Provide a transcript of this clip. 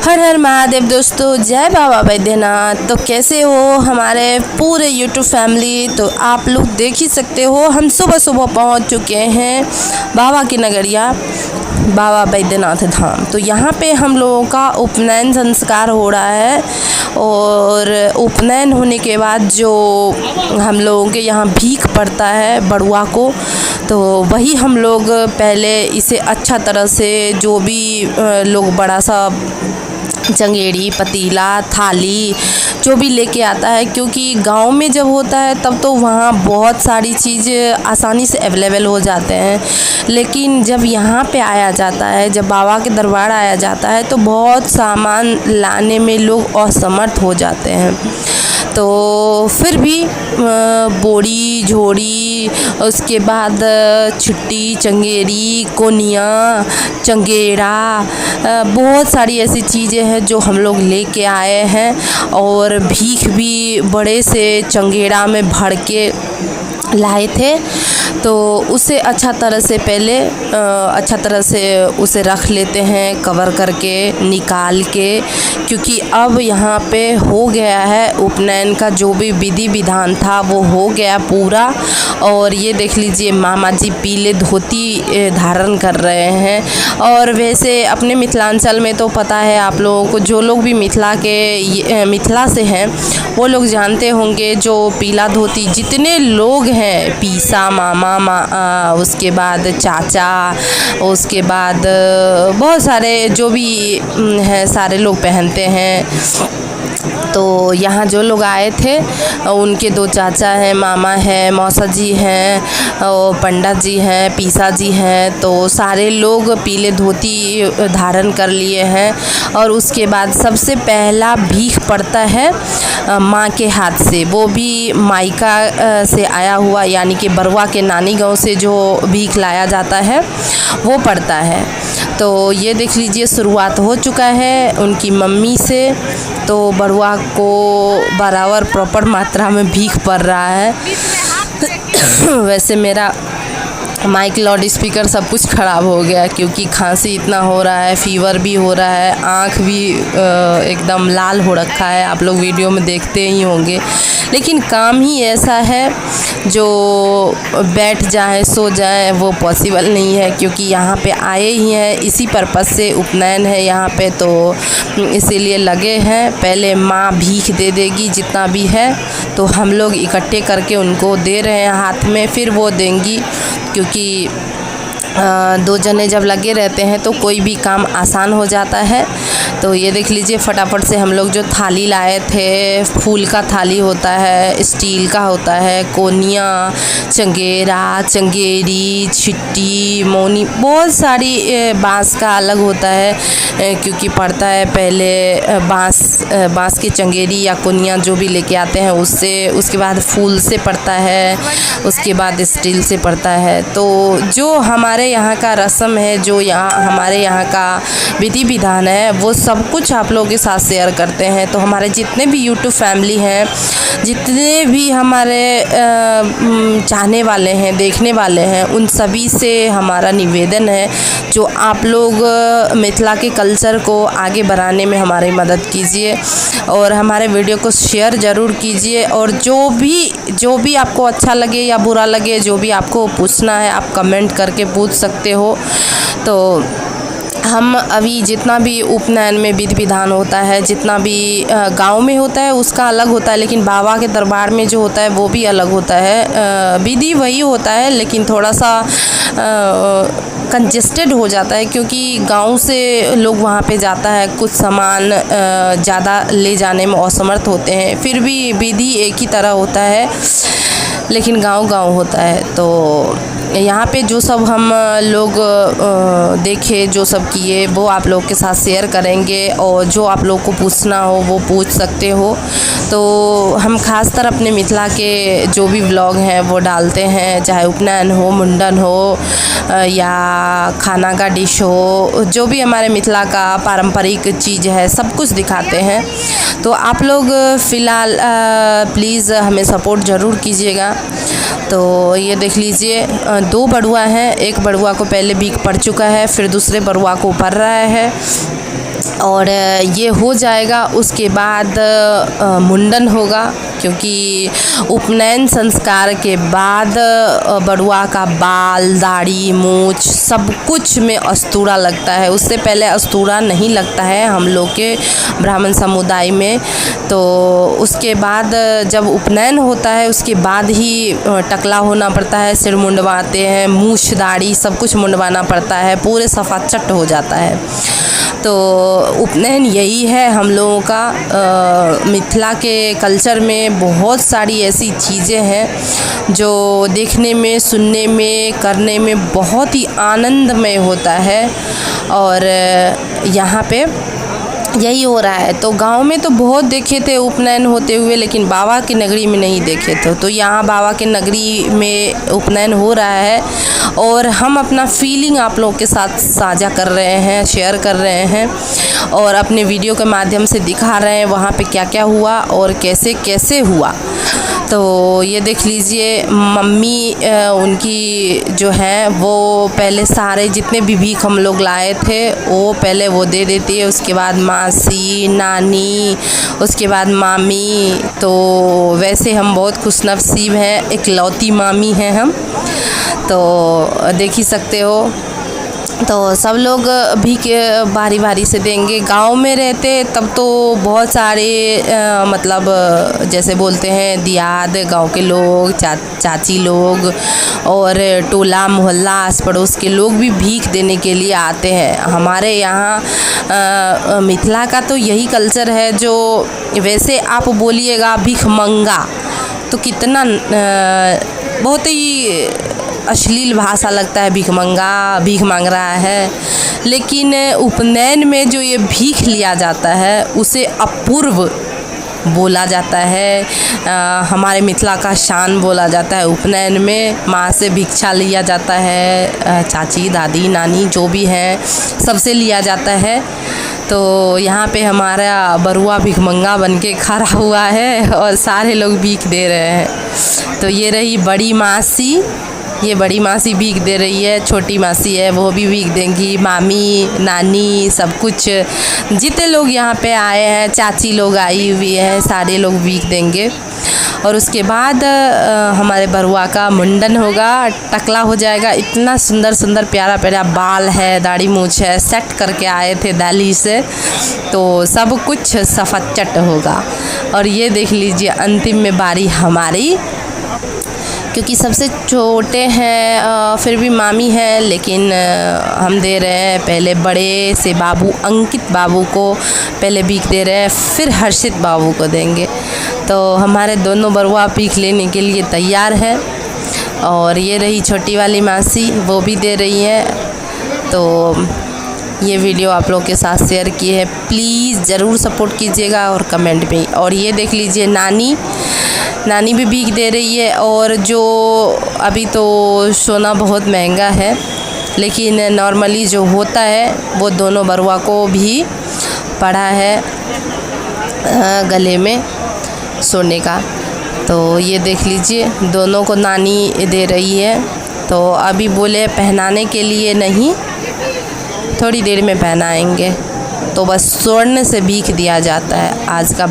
हर हर महादेव दोस्तों, जय बाबा बैद्यनाथ। तो कैसे हो हमारे पूरे यूट्यूब फैमिली। तो आप लोग देख ही सकते हो, हम सुबह सुबह पहुंच चुके हैं बाबा की नगरिया बाबा बैद्यनाथ धाम। तो यहाँ पे हम लोगों का उपनयन संस्कार हो रहा है और उपनयन होने के बाद जो हम लोगों के यहाँ भीख पड़ता है बड़ुआ को, तो वही हम लोग पहले इसे अच्छा तरह से जो भी लोग बड़ा सा चंगेड़ी, पतीला, थाली जो भी लेके आता है, क्योंकि गांव में जब होता है तब तो वहाँ बहुत सारी चीज़ आसानी से अवेलेबल हो जाते हैं, लेकिन जब यहाँ पे आया जाता है, जब बाबा के दरबार आया जाता है तो बहुत सामान लाने में लोग असमर्थ हो जाते हैं। तो फिर भी बोड़ी झोड़ी, उसके बाद छुट्टी, चंगेरी, कोनिया, चंगेरा, बहुत सारी ऐसी चीज़ें हैं जो हम लोग लेके आए हैं। और भीख भी बड़े से चंगेरा में भर के लाए थे। तो उसे अच्छा तरह से पहले अच्छा तरह से उसे रख लेते हैं कवर करके, निकाल के, क्योंकि अब यहाँ पे हो गया है उपनयन का जो भी विधि विधान था वो हो गया पूरा। और ये देख लीजिए मामा जी पीले धोती धारण कर रहे हैं। और वैसे अपने मिथिलांचल में तो पता है आप लोगों को, जो लोग भी मिथिला से हैं वो लोग जानते होंगे, जो पीला धोती जितने लोग हैं, पीसा, मामा, उसके बाद चाचा, उसके बाद बहुत सारे जो भी हैं सारे लोग पहनते हैं। तो यहाँ जो लोग आए थे उनके दो चाचा हैं, मामा हैं, मौसा जी हैं, और पंडित जी हैं, पीसा जी हैं। तो सारे लोग पीले धोती धारण कर लिए हैं। और उसके बाद सबसे पहला भीख पड़ता है माँ के हाथ से, वो भी मायका से आया हुआ, यानी कि बरुआ के नानी गांव से जो भीख लाया जाता है वो पड़ता है। तो ये देख लीजिए शुरुआत हो चुका है उनकी मम्मी से। तो बरुआ को बराबर प्रॉपर मात्रा में भीख पड़ रहा है। वैसे मेरा माइक, लाउड स्पीकर सब कुछ ख़राब हो गया, क्योंकि खांसी इतना हो रहा है, फीवर भी हो रहा है, आँख भी एकदम लाल हो रखा है, आप लोग वीडियो में देखते ही होंगे। लेकिन काम ही ऐसा है, जो बैठ जाए सो जाए वो पॉसिबल नहीं है, क्योंकि यहाँ पे आए ही हैं इसी पर्पज़ से, उपनयन है यहाँ पे, तो इसीलिए लगे हैं। पहले माँ भीख दे देगी जितना भी है, तो हम लोग इकट्ठे करके उनको दे रहे हैं हाथ में, फिर वो देंगी, क्योंकि दो जने जब लगे रहते हैं तो कोई भी काम आसान हो जाता है। तो ये देख लीजिए फटाफट से हम लोग जो थाली लाए थे, फूल का थाली होता है, स्टील का होता है, कोनिया, चंगेरा, चंगेरी, छिट्टी, मौनी, बहुत सारी, बांस का अलग होता है, क्योंकि पड़ता है पहले बांस के चंगेरी या कोनिया जो भी लेके आते हैं उससे, उसके बाद फूल से पड़ता है, उसके बाद स्टील से पड़ता है। तो जो हमारे यहाँ का रस्म है, जो हमारे यहाँ का विधि विधान है, वो सब कुछ आप लोगों के साथ शेयर करते हैं। तो हमारे जितने भी यूट्यूब फैमिली हैं, जितने भी हमारे चाहने वाले हैं, देखने वाले हैं, उन सभी से हमारा निवेदन है, जो आप लोग मिथिला के कल्चर को आगे बढ़ाने में हमारी मदद कीजिए और हमारे वीडियो को शेयर ज़रूर कीजिए। और जो भी आपको अच्छा लगे या बुरा लगे, जो भी आपको पूछना है आप कमेंट करके पूछ सकते हो। तो हम अभी जितना भी उपनयन में विधि विधान होता है, जितना भी गांव में होता है उसका अलग होता है, लेकिन बाबा के दरबार में जो होता है वो भी अलग होता है। विधि वही होता है, लेकिन थोड़ा सा कंजेस्टेड हो जाता है, क्योंकि गांव से लोग वहाँ पे जाता है, कुछ सामान ज़्यादा ले जाने में असमर्थ होते हैं। फिर भी विधि एक ही तरह होता है, लेकिन गांव होता है। तो यहाँ पे जो सब हम लोग देखे, जो सब किए, वो आप लोग के साथ शेयर करेंगे, और जो आप लोग को पूछना हो वो पूछ सकते हो। तो हम खासतर अपने मिथिला के जो भी व्लॉग हैं वो डालते हैं, चाहे उपनयन हो, मुंडन हो, या खाना का डिश हो, जो भी हमारे मिथिला का पारंपरिक चीज़ है सब कुछ दिखाते हैं। तो आप लोग फ़िलहाल प्लीज़ हमें सपोर्ट ज़रूर कीजिएगा। तो ये देख लीजिए दो बड़ुआ हैं, एक बड़ुआ को पहले भीख पड़ चुका है, फिर दूसरे बड़ुआ को पड़ रहा है। और ये हो जाएगा, उसके बाद मुंडन होगा, क्योंकि उपनयन संस्कार के बाद बड़ुआ का बाल, दाढ़ी, मूछ सब कुछ में अस्तूरा लगता है। उससे पहले अस्तूरा नहीं लगता है हम लोग के ब्राह्मण समुदाय में। तो उसके बाद जब उपनयन होता है उसके बाद ही टकला होना पड़ता है, सिर मुंडवाते हैं, मूछ, दाढ़ी सब कुछ मुंडवाना पड़ता है, पूरे सफाचट हो जाता है। तो उपनयन यही है हम लोगों का। मिथिला के कल्चर में बहुत सारी ऐसी चीज़ें हैं जो देखने में, सुनने में, करने में बहुत ही आनंदमय होता है। और यहाँ पे यही हो रहा है। तो गांव में तो बहुत देखे थे उपनयन होते हुए, लेकिन बाबा की नगरी में नहीं देखे थे। तो यहाँ बाबा की नगरी में उपनयन हो रहा है और हम अपना फीलिंग आप लोगों के साथ साझा कर रहे हैं, शेयर कर रहे हैं और अपने वीडियो के माध्यम से दिखा रहे हैं वहाँ पे क्या क्या हुआ और कैसे कैसे हुआ। तो ये देख लीजिए, मम्मी उनकी जो है वो पहले सारे जितने भी भीख हम लोग लाए थे वो पहले वो दे देती है, उसके बाद मासी, नानी, उसके बाद मामी। तो वैसे हम बहुत खुशनसीब हैं, इकलौती मामी हैं हम, तो देख ही सकते हो। तो सब लोग भीख बारी बारी से देंगे। गांव में रहते तब तो बहुत सारे मतलब जैसे बोलते हैं दियाद, गांव के लोग, चाची लोग और टोला मोहल्ला आस पड़ोस के लोग भी भीख देने के लिए आते हैं। हमारे यहाँ मिथिला का तो यही कल्चर है। जो वैसे आप बोलिएगा भीख मंगा तो कितना बहुत ही अश्लील भाषा लगता है, भीख मंगा, भीख मांग रहा है। लेकिन उपनयन में जो ये भीख लिया जाता है उसे अपूर्व बोला जाता है। हमारे मिथिला का शान बोला जाता है। उपनयन में माँ से भिक्षा लिया जाता है, चाची, दादी, नानी जो भी हैं सबसे लिया जाता है। तो यहाँ पे हमारा बरुआ भिखमंगा बन के खड़ा हुआ है और सारे लोग भीख दे रहे हैं। तो ये रही बड़ी मासी, ये बड़ी मासी भीख दे रही है, छोटी मासी है वो भी भीख देंगी, मामी, नानी सब कुछ जितने लोग यहाँ पे आए हैं, चाची लोग आई हुई हैं, सारे लोग भीख देंगे। और उसके बाद हमारे बरुआ का मुंडन होगा, टकला हो जाएगा। इतना सुंदर सुंदर प्यारा प्यारा बाल है, दाढ़ी मूछ है, सेट करके आए थे दिल्ली से, तो सब कुछ सफाचट होगा। और ये देख लीजिए अंतिम में बारी हमारी, क्योंकि सबसे छोटे हैं फिर भी मामी हैं, लेकिन हम दे रहे हैं पहले बड़े से बाबू अंकित बाबू को पहले भीख दे रहे हैं, फिर हर्षित बाबू को देंगे। तो हमारे दोनों बरुआ भीख लेने के लिए तैयार हैं। और ये रही छोटी वाली मासी, वो भी दे रही है। तो ये वीडियो आप लोग के साथ शेयर की है, प्लीज़ ज़रूर सपोर्ट कीजिएगा और कमेंट में। और ये देख लीजिए नानी भी भीख दे रही है। और जो अभी तो सोना बहुत महंगा है, लेकिन नॉर्मली जो होता है वो दोनों बरुआ को भी पड़ा है गले में सोने का। तो ये देख लीजिए दोनों को नानी दे रही है। तो अभी बोले पहनाने के लिए नहीं, थोड़ी देर में पहनाएंगे। तो बस स्वर्ण से भीख दिया जाता है। आज का